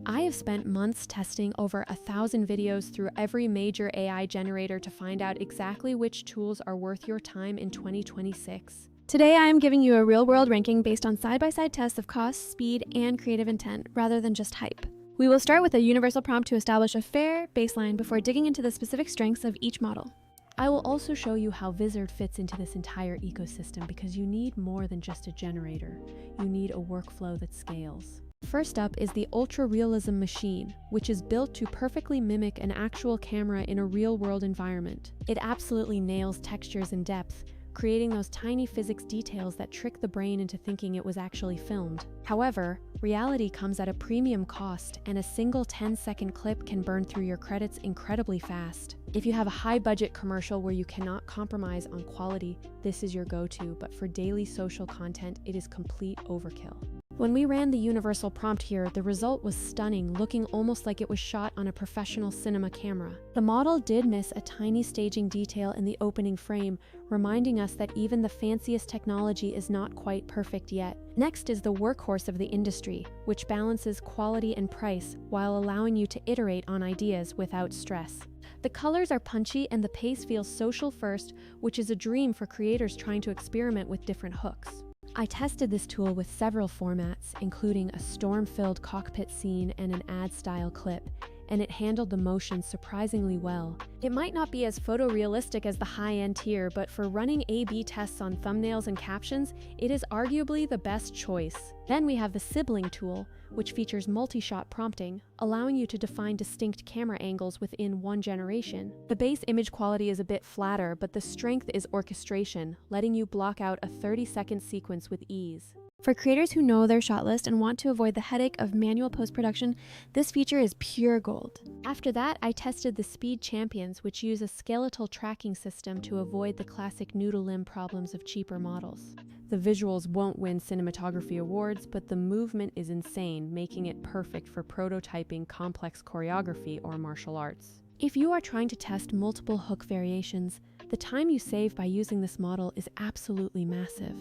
I have spent months testing over 1,000 videos through every major AI generator to find out exactly which tools are worth your time in 2026. Today, I am giving you a real-world ranking based on side-by-side tests of cost, speed, and creative intent, rather than just hype. We will start with a universal prompt to establish a fair baseline before digging into the specific strengths of each model. I will also show you how Vizard fits into this entire ecosystem because you need more than just a generator. You need a workflow that scales. First up is the Ultra Realism Machine, which is built to perfectly mimic an actual camera in a real-world environment. It absolutely nails textures and depth, creating those tiny physics details that trick the brain into thinking it was actually filmed. However, reality comes at a premium cost, and a single 10-second clip can burn through your credits incredibly fast. If you have a high-budget commercial where you cannot compromise on quality, this is your go-to, but for daily social content, it is complete overkill. When we ran the universal prompt here, the result was stunning, looking almost like it was shot on a professional cinema camera. The model did miss a tiny staging detail in the opening frame, reminding us that even the fanciest technology is not quite perfect yet. Next is the workhorse of the industry, which balances quality and price while allowing you to iterate on ideas without stress. The colors are punchy and the pace feels social first, which is a dream for creators trying to experiment with different hooks. I tested this tool with several formats, including a storm-filled cockpit scene and an ad-style clip, and it handled the motion surprisingly well. It might not be as photorealistic as the high-end tier, but for running A/B tests on thumbnails and captions, it is arguably the best choice. Then we have the Sibling tool, which features multi-shot prompting, allowing you to define distinct camera angles within one generation. The base image quality is a bit flatter, but the strength is orchestration, letting you block out a 30-second sequence with ease. For creators who know their shot list and want to avoid the headache of manual post-production, this feature is pure gold. After that, I tested the Speed Champions, which use a skeletal tracking system to avoid the classic noodle limb problems of cheaper models. The visuals won't win cinematography awards, but the movement is insane, making it perfect for prototyping complex choreography or martial arts. If you are trying to test multiple hook variations, the time you save by using this model is absolutely massive.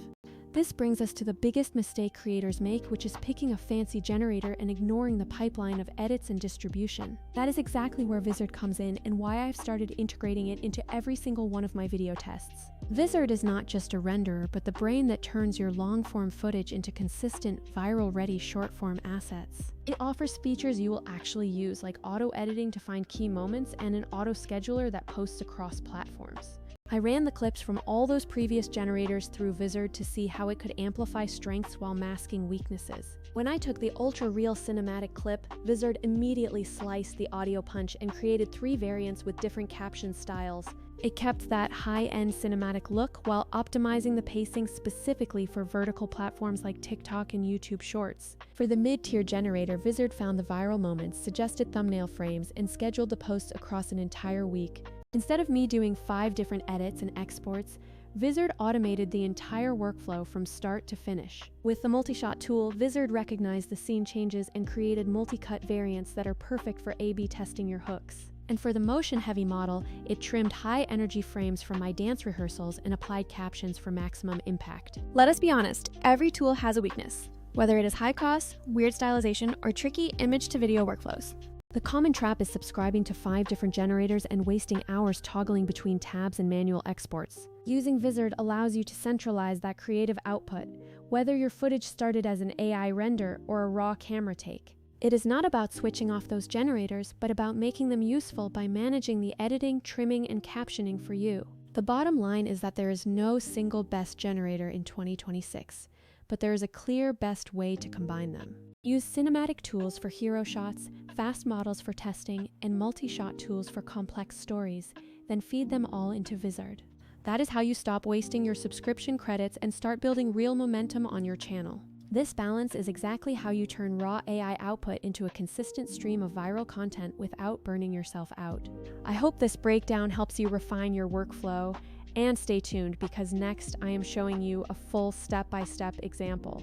This brings us to the biggest mistake creators make, which is picking a fancy generator and ignoring the pipeline of edits and distribution. That is exactly where Vizard comes in and why I've started integrating it into every single one of my video tests. Vizard is not just a renderer, but the brain that turns your long-form footage into consistent, viral-ready short-form assets. It offers features you will actually use, like auto-editing to find key moments and an auto-scheduler that posts across platforms. I ran the clips from all those previous generators through Vizard to see how it could amplify strengths while masking weaknesses. When I took the Ultra Real cinematic clip, Vizard immediately sliced the audio punch and created 3 variants with different caption styles. It kept that high-end cinematic look while optimizing the pacing specifically for vertical platforms like TikTok and YouTube Shorts. For the mid-tier generator, Vizard found the viral moments, suggested thumbnail frames, and scheduled the posts across an entire week. Instead of me doing 5 different edits and exports, Vizard automated the entire workflow from start to finish. With the multi-shot tool, Vizard recognized the scene changes and created multi-cut variants that are perfect for A/B testing your hooks. And for the motion-heavy model, it trimmed high-energy frames from my dance rehearsals and applied captions for maximum impact. Let us be honest, every tool has a weakness, whether it is high cost, weird stylization, or tricky image-to-video workflows. The common trap is subscribing to 5 different generators and wasting hours toggling between tabs and manual exports. Using Vizard allows you to centralize that creative output, whether your footage started as an AI render or a raw camera take. It is not about switching off those generators, but about making them useful by managing the editing, trimming, and captioning for you. The bottom line is that there is no single best generator in 2026, but there is a clear best way to combine them. Use cinematic tools for hero shots, fast models for testing, and multi-shot tools for complex stories, then feed them all into Vizard. That is how you stop wasting your subscription credits and start building real momentum on your channel. This balance is exactly how you turn raw AI output into a consistent stream of viral content without burning yourself out. I hope this breakdown helps you refine your workflow, and stay tuned because next I am showing you a full step-by-step example.